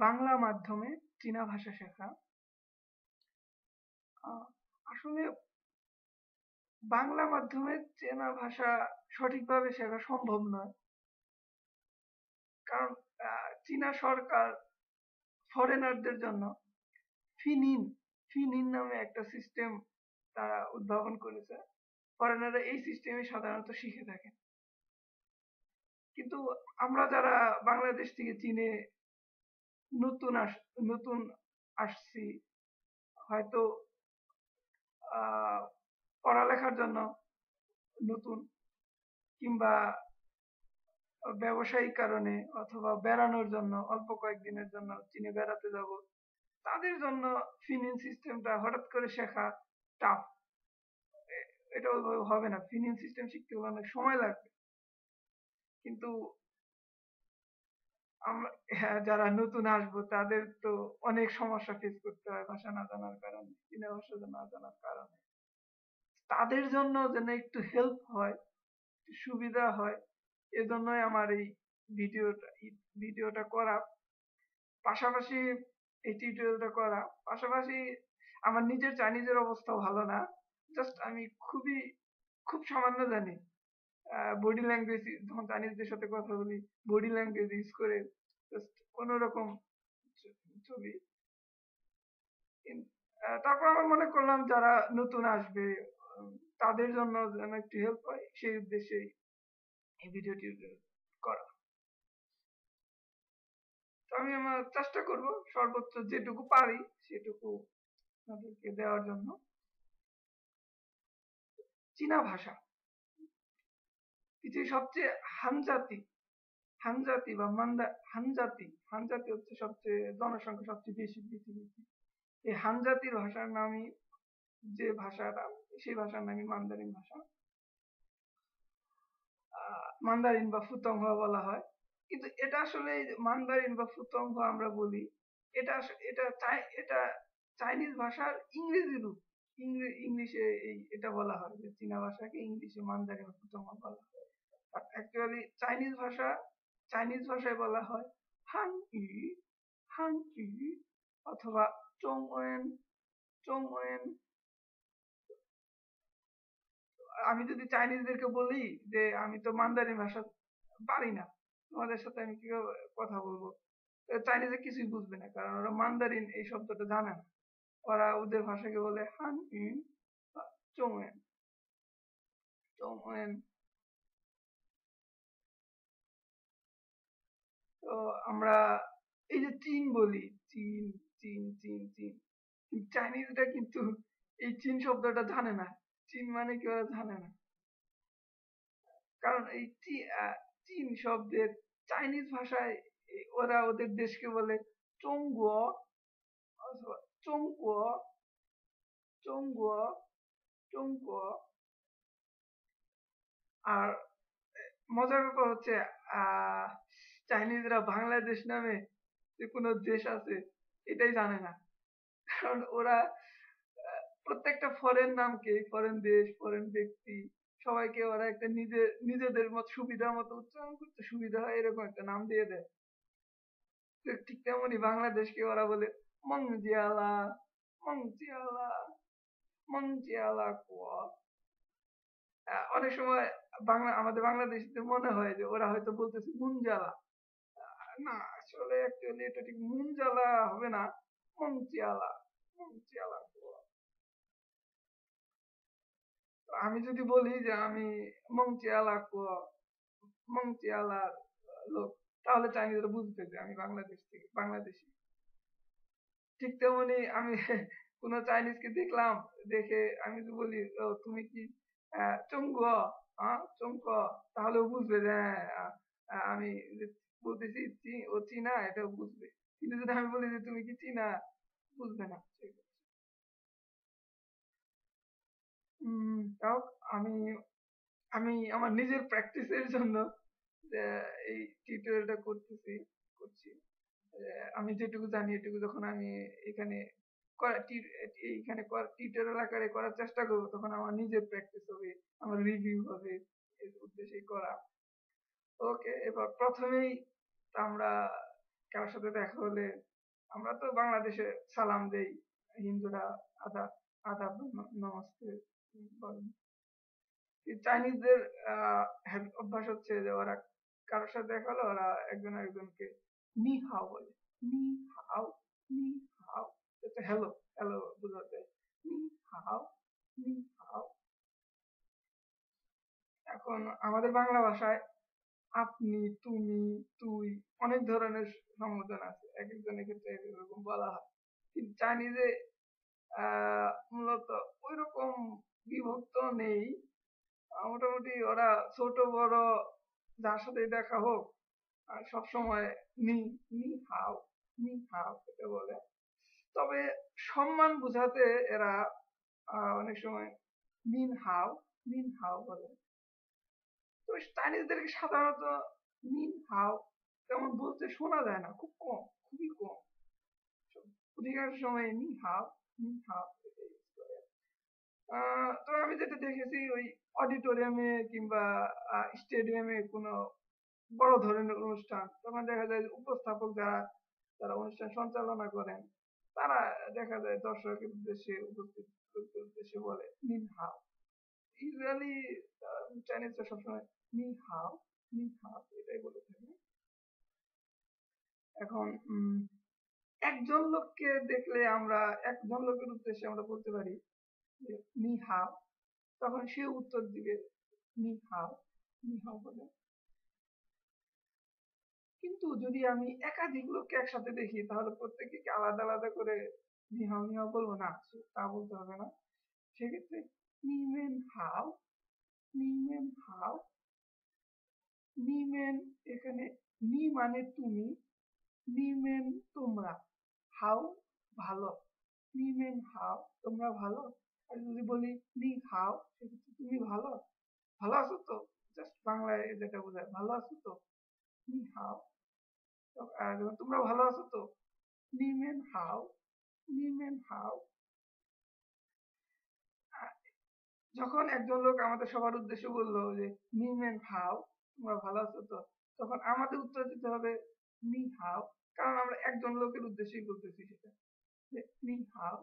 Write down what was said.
বাংলা মাধ্যমে চীনা ভাষা শেখা। আসলে বাংলা মাধ্যমে চীনা ভাষা সঠিকভাবে শেখা সম্ভব নয়, কারণ চীনা সরকার ফরেনারদের জন্য ফিনিন ফিনিন নামে একটা সিস্টেম তারা উদ্ভাবন করেছে। ফরেনাররা এই সিস্টেমে সাধারণত শিখে থাকে, কিন্তু আমরা যারা বাংলাদেশ থেকে চীনে নতুন আসছি, হয়তো পড়ালেখার জন্য নতুন, কিংবা ব্যবসায়িক কারণে, অথবা বেড়ানোর জন্য অল্প কয়েকদিনের জন্য চীনে বেড়াতে যাব, তাদের জন্য ফিনিন সিস্টেমটা হঠাৎ করে শেখা টাফ। এটা ওইভাবে হবে না, ফিনিন সিস্টেম শিখতে হলে অনেক সময় লাগবে। কিন্তু আমরা যারা নতুন আসবো তাদের তো অনেক সমস্যা ফেস করতে হয় ভাষা না জানার কারণে, চীনা ভাষা না জানার কারণে। তাদের জন্য যেন একটু হেল্প হয়, সুবিধা হয়, এজন্যই আমার এই ভিডিওটা করা, পাশাপাশি এই টিউটোরিয়ালটা করা। পাশাপাশি আমার নিজের চাইনিজের অবস্থা ভালো না, জাস্ট আমি খুব সামান্য জানি। বডি ল্যাঙ্গুয়েজ, যখন চাইনিজদের সাথে কথা বলি, বডি ল্যাঙ্গুয়েজ ইউজ করে জাস্ট কোন রকম ছবি। তারপর আমি মনে করলাম যারা নতুন আসবে তাদের জন্য যেন একটু হেল্প হয়, সেই উদ্দেশ্যে এই ভিডিওটি করা। তো আমি আমার চেষ্টা করব সর্বোচ্চ যেটুকু পারি সেটুকু আপনাদেরকে দেওয়ার জন্য। চীনা ভাষা পৃথিবীর সবচেয়ে হানজাতি বা হানজাতি হচ্ছে সবচেয়ে জনসংখ্যা সবচেয়ে বেশি পৃথিবীতে। এই হানজাতির ভাষার নামই, যে ভাষাটা, সেই ভাষার নামই মান্দারিন ভাষা। মান্দারিন বা ফুতংহা বলা হয়। কিন্তু এটা আসলে মান্দারিন বা ফুতংহা আমরা বলি, এটা এটা চাইনিজ ভাষার ইংরেজি রূপ। ইংলিশে এটা বলা হয় যে চীনা ভাষাকে ইংলিশে মান্দারিন বা ফুতংহা বলা হয়। আর অ্যাকচুয়ালি চাইনিজ ভাষায় বলা হয় হান ই অথবা চংওয়েন। আমি যদি চাইনিজদেরকে বলি যে আমি তো মান্দারিন ভাষা পারি না, তোমাদের সাথে আমি কিভাবে কথা বলবো, চাইনিজে কিছুই বুঝবে না, কারণ ওরা মান্দারিন এই শব্দটা জানে না। ওরা ওদের ভাষাকে বলে হান ইন বা চংওয়েন। তো আমরা এই যে চীন বলি, চীন চীন চীন চীন, চাইনিজরা কিন্তু এই চীন শব্দটা জানে না, চীন মানে কি ওরা জানে না। কারণ এই চীন শব্দের চাইনিজ ভাষায় ওরা ওদের দেশকে বলে চংগুও অথবা চংগুও চংগুও চংগুও। আর মজার ব্যাপার হচ্ছে চাইনিজরা বাংলাদেশ নামে যে কোনো দেশ আছে এটাই জানে না, কারণ ওরা প্রত্যেকটা ফরেন নামকে, ফরেন দেশ, ফরেন ব্যক্তি, সবাইকে ওরা একটা নিজেদের মত সুবিধা মতো উচ্চারণ করতে সুবিধা হয় এরকম একটা নাম দিয়ে দেয়। ঠিক তেমনি বাংলাদেশকে ওরা বলে মংজিয়ালা মংজিয়ালা মংজিয়ালা কুয়া। অনেক সময় আমাদের বাংলাদেশিদের মনে হয় যে ওরা হয়তো বলতেছে মুনজালা। না, আসলে অ্যাকচুয়ালি এটা ঠিক মুনজালা হবে না, মংজিয়ালা মংজিয়ালা কুয়া। আমি যদি বলি যে আমি মংজিয়ালা কুয়া, মংজিয়ালার লোক, তাহলে চাইনিজরা বুঝবে যে আমি বাংলাদেশি। ঠিক তেমনি আমি কোন চাইনিজকে দেখলাম, দেখে আমি যদি বলি তুমি কি চংগুয়া চংগুয়া, তাহলে ও বুঝবে যে আমি বলতেছি ও চীনা, এটা বুঝবে। কিন্তু যদি আমি বলি যে তুমি কি চীনা, বুঝবে না। তাও আমি আমি আমার নিজের প্র্যাকটিসের জন্য এই টিউটোরিয়ালটা করছি। আমি যেটুকু জানি এটুকু যখন আমি এখানে টিউটোরিয়াল আকারে করার চেষ্টা করবো, তখন আমার নিজের প্র্যাকটিস হবে, আমার রিভিউ হবে, এই উদ্দেশ্যেই করা। ওকে, এবার প্রথমেই আমরা কারোর সাথে দেখা হলে আমরা তো বাংলাদেশে সালাম দেই, হিন্দুরা আদাব আদাব নমস্তে বলেন। চাইনিজদের অভ্যাস হচ্ছে যে ওরা কারোর সাথে দেখা হলে ওরা একজন আরেকজনকে নি হাও বলে। নি হাও, নি হাও, এটা হ্যালো হ্যালো বোঝাতে। নি হাও, নি হাও। এখন আমাদের বাংলা ভাষায় আপনি, তুমি, তুই অনেক ধরনের সম্বোধন আছে, এক একজনের ক্ষেত্রে এক এক রকম বলা হয়। কিন্তু চাইনিজে মূলত ওইরকম বিভক্ত নেই। মোটামুটি ওরা ছোট বড় যার সাথে দেখা হোক সবসময় নি নি হাও, নি হাও এটা বলে। তবে সম্মান বোঝাতে এরা অনেক সময় নিন হাও, নিন হাও বলে। তো চাইনিজদেরকে সাধারণত নিন হাও তেমন বলতে শোনা যায় না, খুব কম, খুবই কম। অধিকাংশ সময় নি হাও, নি হাও এটা use করে। তো আমি যেটা দেখেছি ওই অডিটোরিয়ামে কিংবা স্টেডিয়ামে কোনো বড় ধরনের অনুষ্ঠান, তখন দেখা যায় যে উপস্থাপক যারা যারা অনুষ্ঠান সঞ্চালনা করেন তারা দেখা যায় দর্শকের উদ্দেশ্যে উপস্থিত লোকদের উদ্দেশ্যে বলে নিন হাও। ইউজুয়ালি চাইনিজরা সবসময় নি হাও, নি হাও এটাই বলে থাকে। এখন একজন লোককে দেখলে আমরা একজন লোকের উদ্দেশ্যে আমরা বলতে পারি যে নি হাও, তখন সে উত্তর দিবে নি হাও, নি হাও বলে। কিন্তু যদি আমি একাধিক লোককে একসাথে দেখি তাহলে প্রত্যেককে আলাদা আলাদা করে নিহাও নিহাও বলবো না, তা বলতে হবে না। সেক্ষেত্রে নিমেন হাও, নিমেন হাও, নিমেন এখানে নি মানে তুমি, নিমেন তোমরা, হাও ভালো, নিমেন হাও তোমরা ভালো। আর যদি বলি নি হাও সেক্ষেত্রে তুমি ভালো, ভালো আছো তো, জাস্ট বাংলায় যেটা বোঝায় ভালো আছো তো, নি হাও। আর তোমরা ভালো আছো তো, নিমেন হাও, নিমেন হাও। যখন একজন লোক আমাদের সবার উদ্দেশ্যে বললো যে নিমেন হাও তোমরা ভালো আছো তো, তখন আমাদের উত্তর দিতে হবে নি হাও, কারণ আমরা একজন লোকের উদ্দেশ্যেই বলতেছি সেটা, যে নি হাও